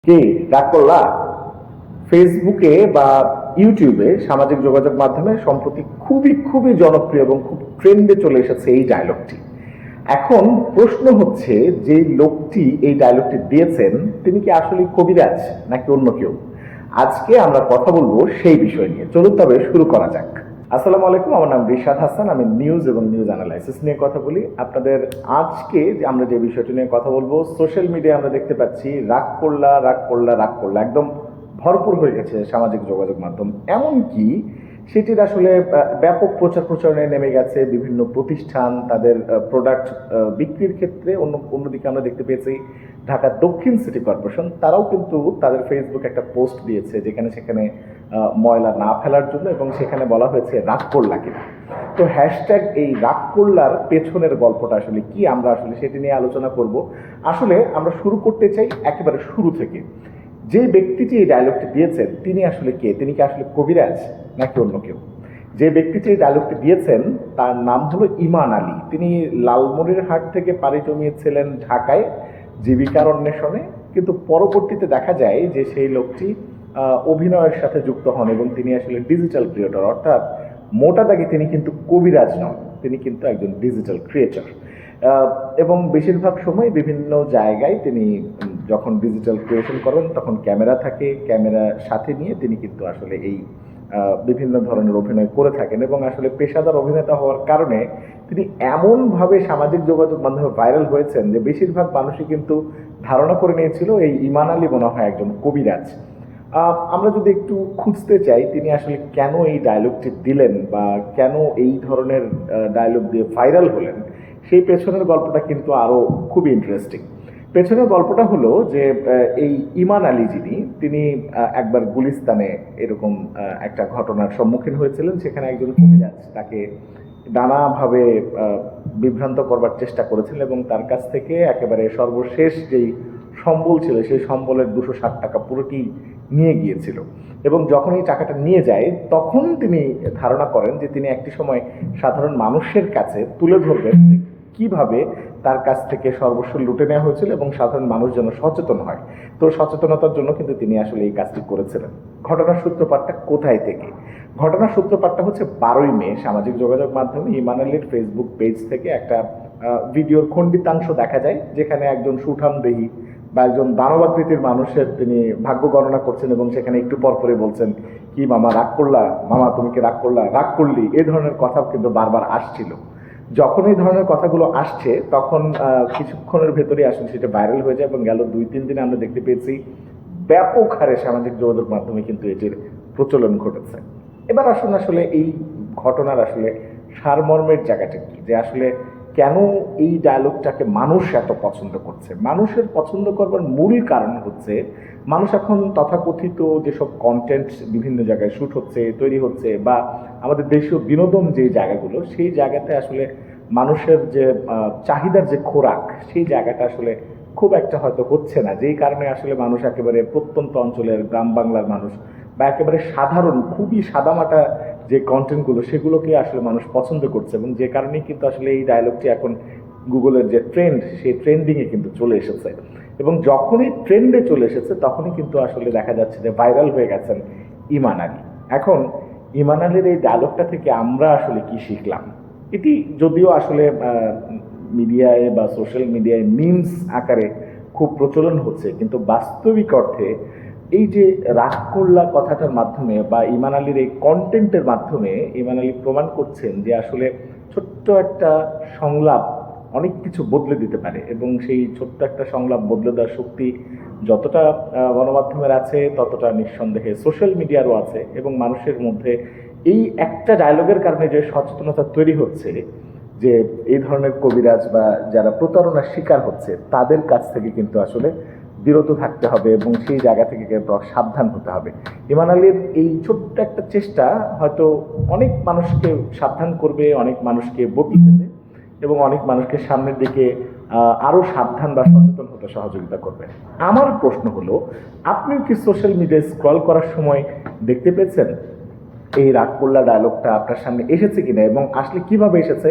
কে রাগ করলা? ফেসবুকে বা ইউটিউবে সামাজিক যোগাযোগ মাধ্যমে সম্প্রতি খুবই খুবই জনপ্রিয় এবং খুব ট্রেন্ডে চলে এসেছে এই ডায়লগটি। এখন প্রশ্ন হচ্ছে, যে লোকটি এই ডায়লগটি দিয়েছেন তিনি কি আসলে কবিরাজ নাকি অন্য কেউ? আজকে আমরা কথা বলবো সেই বিষয় নিয়ে। চলুন তবে শুরু করা যাক। আসসালামু আলাইকুম, আমার নাম রিশাদ হাসান। আমি নিউজ এবং নিউজ অ্যানালাইসিস নিয়ে কথা বলি আপনাদের। আজকে যে আমরা যে বিষয়টি নিয়ে কথা বলবো, সোশ্যাল মিডিয়ায় আমরা দেখতে পাচ্ছি রাগ করলা রাগ করলা রাগ করলা একদম ভরপুর হয়ে গেছে সামাজিক যোগাযোগ মাধ্যম। এমনকি সেটির আসলে ব্যাপক প্রচার প্রচারণে নেমে গেছে বিভিন্ন প্রতিষ্ঠান তাদের প্রোডাক্ট বিক্রির ক্ষেত্রে। অন্যদিকে আমরা দেখতে পেয়েছি ঢাকা দক্ষিণ সিটি কর্পোরেশন তারাও কিন্তু তাদের ফেসবুকে একটা পোস্ট দিয়েছে, যেখানে সেখানে ময়লা না ফেলার জন্য, এবং সেখানে বলা হয়েছে রাগ করলা কিনা। তো হ্যাশট্যাগ এই রাগ করলার পেছনের গল্পটা আসলে কি, আমরা আসলে সেটি নিয়ে আলোচনা করব। আসলে আমরা শুরু করতে চাই একেবারে শুরু থেকে। যে ব্যক্তিটি এই ডায়লগটি দিয়েছেন তিনি আসলে কে? তিনি কি আসলে কবিরাজ নাকি অন্য কেউ? যে ব্যক্তিটি এই ডায়লগটি দিয়েছেন তার নাম হলো ইমান আলী। তিনি লালমনিরহাট থেকে পাড়ি জমিয়েছিলেন ঢাকায় জীবিকার অন্বেষণে, কিন্তু পরবর্তীতে দেখা যায় যে সেই লোকটি অভিনয়ের সাথে যুক্ত হন এবং তিনি আসলে ডিজিটাল ক্রিয়েটর, অর্থাৎ মোটা দাগে তিনি কিন্তু কবিরাজ নন, তিনি কিন্তু একজন ডিজিটাল ক্রিয়েটর। এবং বেশিরভাগ সময় বিভিন্ন জায়গায় তিনি যখন ডিজিটাল ক্রিয়েশন করেন তখন ক্যামেরা থাকে, ক্যামেরা সাথে নিয়ে তিনি কিন্তু আসলে এই বিভিন্ন ধরনের অভিনয় করে থাকেন, এবং আসলে পেশাদার অভিনেতা হওয়ার কারণে তিনি এমনভাবে সামাজিক যোগাযোগ মাধ্যমে ভাইরাল হয়েছেন যে বেশিরভাগ মানুষই কিন্তু ধারণা করে নিয়েছিল এই ইমান আলী মনে হয় একজন কবিরাজ। আমরা যদি একটু খুঁজতে চাই তিনি আসলে কেন এই ডায়লগটি দিলেন বা কেন এই ধরনের ডায়লগ দিয়ে ভাইরাল হলেন, সেই পেছনের গল্পটা কিন্তু আরও খুবই ইন্টারেস্টিং। পেছনের গল্পটা হলো যে এই ইমান আলী যিনি, তিনি একবার গুলিস্তানে এরকম একটা ঘটনার সম্মুখীন হয়েছিলেন। সেখানে একজন কবিরাজ তাকে নানাভাবে বিভ্রান্ত করবার চেষ্টা করেছিলেন এবং তার কাছ থেকে একেবারে সর্বশেষ যেই সম্বল ছিল সেই সম্বলের 260 টাকা পুরোটি নিয়ে গিয়েছিল। এবং যখন এই টাকাটা নিয়ে যায় তখন তিনি ধারণা করেন যে তিনি একটি সময় সাধারণ মানুষের কাছে তুলে ধরবেন কিভাবে তার কাছ থেকে সর্বস্ব লুটে নেওয়া হয়েছিল এবং সাধারণ মানুষ যেন সচেতন হয়। তো সচেতনতার জন্য কিন্তু তিনি আসলে এই কাজটি করেছিলেন। ঘটনার সূত্রপাতটা কোথায় থেকে? ঘটনার সূত্রপাতটা হচ্ছে 12ই মে সামাজিক যোগাযোগ মাধ্যমে ইমান আলীর ফেসবুক পেজ থেকে একটা ভিডিওর খণ্ডিতাংশ দেখা যায়, যেখানে একজন সুঠামদেহী বা একজন দানবাকৃতির মানুষের তিনি ভাগ্য গণনা করছেন এবং সেখানে একটু পরপরই বলছেন, কি মামা রাগ করলা, মামা তুমি কি রাগ করলা, রাগ করলি, এই ধরনের কথা কিন্তু বারবার আসছিল। যখন এই ধরনের কথাগুলো আসছে তখন কিছুক্ষণের ভেতরে আসলে সেটা ভাইরাল হয়ে যায় এবং গেল 2-3 দিনে আমরা দেখতে পেয়েছি ব্যাপক হারে সামাজিক যোগাযোগ মাধ্যমে কিন্তু এটির প্রচলন ঘটেছে। এবার আসুন আসলে এই ঘটনার আসলে সারমর্মের জায়গাটা কি, যে আসলে কেন এই ডায়লগটাকে মানুষ এত পছন্দ করছে। মানুষের পছন্দ করবার মূল কারণ হচ্ছে মানুষ এখন তথাকথিত যেসব কন্টেন্ট বিভিন্ন জায়গায় শ্যুট হচ্ছে, তৈরি হচ্ছে, বা আমাদের দেশীয় বিনোদন যে জায়গাগুলো, সেই জায়গাতে আসলে মানুষের যে চাহিদার যে খোরাক, সেই জায়গাটা আসলে খুব একটা হয়তো হচ্ছে না, যেই কারণে আসলে মানুষ একেবারে প্রত্যন্ত অঞ্চলের গ্রাম বাংলার মানুষ বা একেবারে সাধারণ খুবই সাদামাটা যে কন্টেন্টগুলো সেগুলোকে আসলে মানুষ পছন্দ করছে, এবং যে কারণেই কিন্তু আসলে এই ডায়লগটি এখন গুগলের যে ট্রেন্ড সেই ট্রেন্ডিংয়ে কিন্তু চলে এসেছে। এবং যখনই ট্রেন্ডে চলে এসেছে তখনই কিন্তু আসলে দেখা যাচ্ছে যে ভাইরাল হয়ে গেছেন ইমান আলী। এখন ইমান আলীর এই ডায়লগটা থেকে আমরা আসলে কি শিখলাম? এটি যদিও আসলে মিডিয়ায় বা সোশ্যাল মিডিয়ায় মিমস আকারে খুব প্রচলন হচ্ছে, কিন্তু বাস্তবিক অর্থে এই যে রাগ করলা কথাটার মাধ্যমে বা ইমান আলীর এই কন্টেন্টের মাধ্যমে ইমান আলী প্রমাণ করছেন যে আসলে ছোট্ট একটা সংলাপ অনেক কিছু বদলে দিতে পারে, এবং সেই ছোট্ট একটা সংলাপ বদলে দেওয়ার শক্তি যতটা গণমাধ্যমের আছে ততটা নিঃসন্দেহে সোশ্যাল মিডিয়ারও আছে। এবং মানুষের মধ্যে এই একটা ডায়লগের কারণে যে সচেতনতা তৈরি হচ্ছে যে এই ধরনের কবিরাজ বা যারা প্রতারণার শিকার হচ্ছে তাদের কাছ থেকে কিন্তু আসলে বিরত থাকতে হবে এবং সেই জায়গা থেকে কিন্তু সাবধান হতে হবে। ইমান আলীর এই ছোট্ট একটা চেষ্টা হয়তো অনেক মানুষকে সাবধান করবে, অনেক মানুষকে বদলে দেবে এবং অনেক মানুষকে সামনের দিকে আরও সাবধান বা সচেতন হতে সহযোগিতা করবে। আমার প্রশ্ন হলো, আপনিও কি সোশ্যাল মিডিয়ায় স্ক্রল করার সময় দেখতে পেয়েছেন এই রাগ করলা ডায়লগটা আপনার সামনে এসেছে কিনা, এবং আসলে কিভাবে এসেছে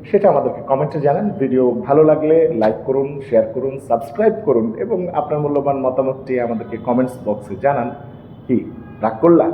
সেটা আমাদেরকে কমেন্টে জানান। ভিডিও ভালো লাগলে লাইক করুন, শেয়ার করুন, সাবস্ক্রাইব করুন এবং আপনার মূল্যবান মতামতটি আমাদেরকে কমেন্টস বক্সে জানান। কি রাগ করলা?